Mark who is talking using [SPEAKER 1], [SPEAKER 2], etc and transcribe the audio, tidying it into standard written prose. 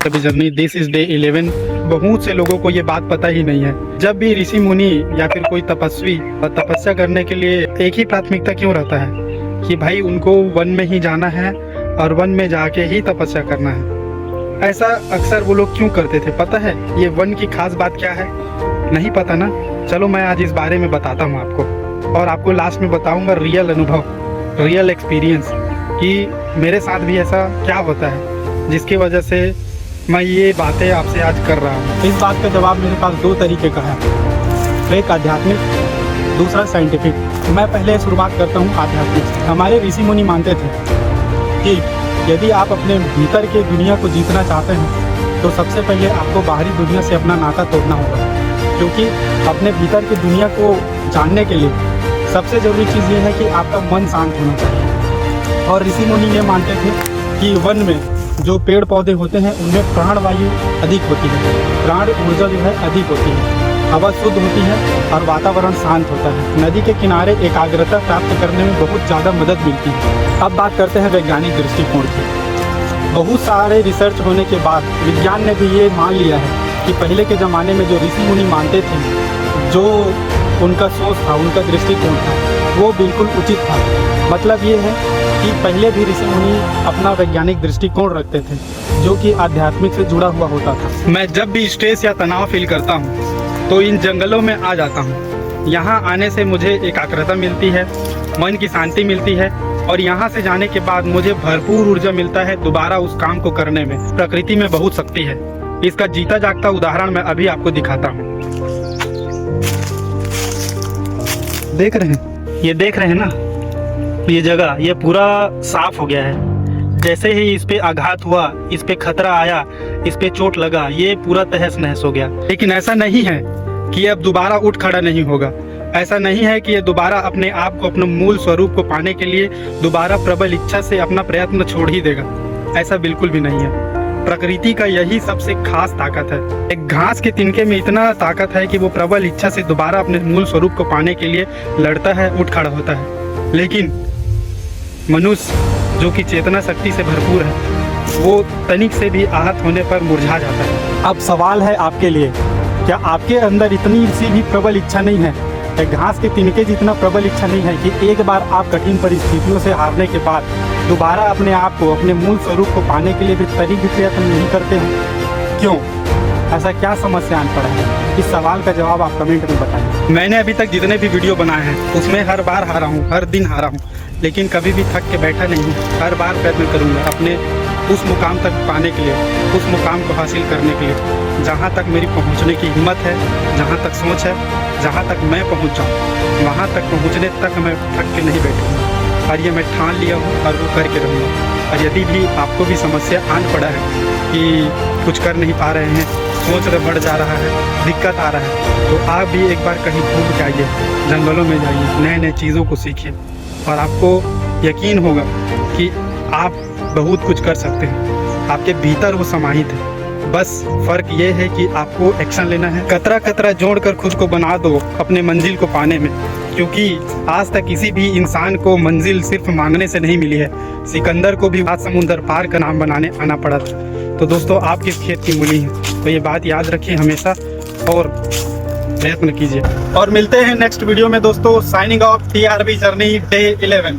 [SPEAKER 1] TRB journey, this is day 11। बहुत से लोगों को ये बात पता ही नहीं है। जब भी ऋषि मुनि या फिर कोई तपस्वी तपस्या करने के लिए एक ही प्राथमिकता क्यों रहता है कि भाई उनको वन में ही जाना है और वन में जाके ही तपस्या करना है। ऐसा अक्सर वो लोग क्यों करते थे पता है? ये वन की खास बात क्या है नहीं पता ना? चलो मैं आज इस बारे में बताता हूँ आपको, और आपको लास्ट में बताऊँगा रियल अनुभव, रियल एक्सपीरियंस कि मेरे साथ भी ऐसा क्या होता है जिसकी वजह से मैं ये बातें आपसे आज कर रहा हूँ। इस बात का जवाब मेरे पास दो तरीके का है, एक आध्यात्मिक, दूसरा साइंटिफिक। मैं पहले शुरुआत करता हूँ आध्यात्मिक से। हमारे ऋषि मुनि मानते थे कि यदि आप अपने भीतर के दुनिया को जीतना चाहते हैं तो सबसे पहले आपको बाहरी दुनिया से अपना नाता तोड़ना होगा, क्योंकि अपने भीतर की दुनिया को जानने के लिए सबसे ज़रूरी चीज़ ये है कि आपका मन शांत होना चाहिए। और ऋषि मुनि ये मानते थे कि वन में जो पेड़ पौधे होते हैं उनमें प्राण वायु अधिक होती है, प्राण ऊर्जा जो है अधिक होती है, हवा शुद्ध होती है और वातावरण शांत होता है। नदी के किनारे एकाग्रता प्राप्त करने में बहुत ज़्यादा मदद मिलती है। अब बात करते हैं वैज्ञानिक दृष्टिकोण की। बहुत सारे रिसर्च होने के बाद विज्ञान ने भी ये मान लिया है कि पहले के ज़माने में जो ऋषि मुनि मानते थे, जो उनका सोच था, उनका दृष्टिकोण था, वो बिल्कुल उचित था। मतलब ये है कि पहले भी ऋषि मुनि अपना वैज्ञानिक दृष्टिकोण रखते थे जो कि आध्यात्मिक से जुड़ा हुआ होता था। मैं जब भी स्ट्रेस या तनाव फील करता हूँ तो इन जंगलों में आ जाता हूँ। यहाँ आने से मुझे एकाग्रता मिलती है, मन की शांति मिलती है और यहाँ से जाने के बाद मुझे भरपूर ऊर्जा मिलता है दोबारा उस काम को करने में। प्रकृति में बहुत शक्ति है, इसका जीता जागता उदाहरण मैं अभी आपको दिखाता हूँ। देख रहे हैं, ये देख रहे हैं ना, ये जगह ये पूरा साफ हो गया है। जैसे ही इस पे आघात हुआ, इस पे खतरा आया, इस पे चोट लगा, ये पूरा तहस नहस हो गया। लेकिन ऐसा नहीं है कि अब दोबारा उठ खड़ा नहीं होगा। ऐसा नहीं है कि ये दोबारा अपने आप को, अपने मूल स्वरूप को पाने के लिए दोबारा प्रबल इच्छा से अपना प्रयत्न छोड़ ही देगा। ऐसा बिल्कुल भी नहीं है। प्रकृति का यही सबसे खास ताकत है। एक घास के तिनके में इतना ताकत है कि वो प्रबल इच्छा से दोबारा अपने मूल स्वरूप को पाने के लिए लड़ता है, उठ खड़ा होता है। लेकिन मनुष्य जो कि चेतना शक्ति से भरपूर है, वो तनिक से भी आहत होने पर मुरझा जाता है। अब सवाल है आपके लिए, क्या आपके अंदर इतनी सी भी प्रबल इच्छा नहीं है, एक घास के तिनके जितना प्रबल इच्छा नहीं है कि एक बार आप कठिन परिस्थितियों से हारने के बाद दोबारा अपने आप को, अपने मूल स्वरूप को पाने के लिए भी तनिक भी प्रयत्न नहीं करते हैं? क्यों? ऐसा क्या समस्या आन पड़ा है? इस सवाल का जवाब आप कमेंट में बताएं। मैंने अभी तक जितने भी वीडियो बनाए हैं उसमें हर बार हारा हूँ, हर दिन हारा हूँ, लेकिन कभी भी थक के बैठा नहीं हूँ। हर बार प्रयत्न करूँगा अपने उस मुकाम तक पाने के लिए, उस मुकाम को हासिल करने के लिए जहाँ तक मेरी पहुँचने की हिम्मत है, जहाँ तक सोच है, जहाँ तक मैं पहुँच जाऊँ, वहाँ तक पहुँचने तक मैं थक के नहीं बैठूँगा। और ये मैं ठान लिया हूँ और वो करके रहूँगा। और यदि भी आपको भी समस्या आन पड़ा है कि कुछ कर नहीं पा रहे हैं, सोच बढ़ जा रहा है, दिक्कत आ रहा है, तो आप भी एक बार कहीं घूम के आइए, जंगलों में जाइए, नए नए चीज़ों को सीखिए और आपको यकीन होगा कि आप बहुत कुछ कर सकते हैं। आपके भीतर वो समाहित है। बस फ़र्क ये है कि आपको एक्शन लेना है। कतरा कतरा जोड़कर खुद को बना दो अपने मंजिल को पाने में, क्योंकि आज तक किसी भी इंसान को मंजिल सिर्फ मांगने से नहीं मिली है। सिकंदर को भी 7 समुंदर पार का नाम बनाने आना पड़ा था। तो दोस्तों, आप किस खेत की मूली हैं, तो ये बात याद रखिए हमेशा और प्रयत्न कीजिए। और मिलते हैं नेक्स्ट वीडियो में दोस्तों। Signing off TRB journey day 11।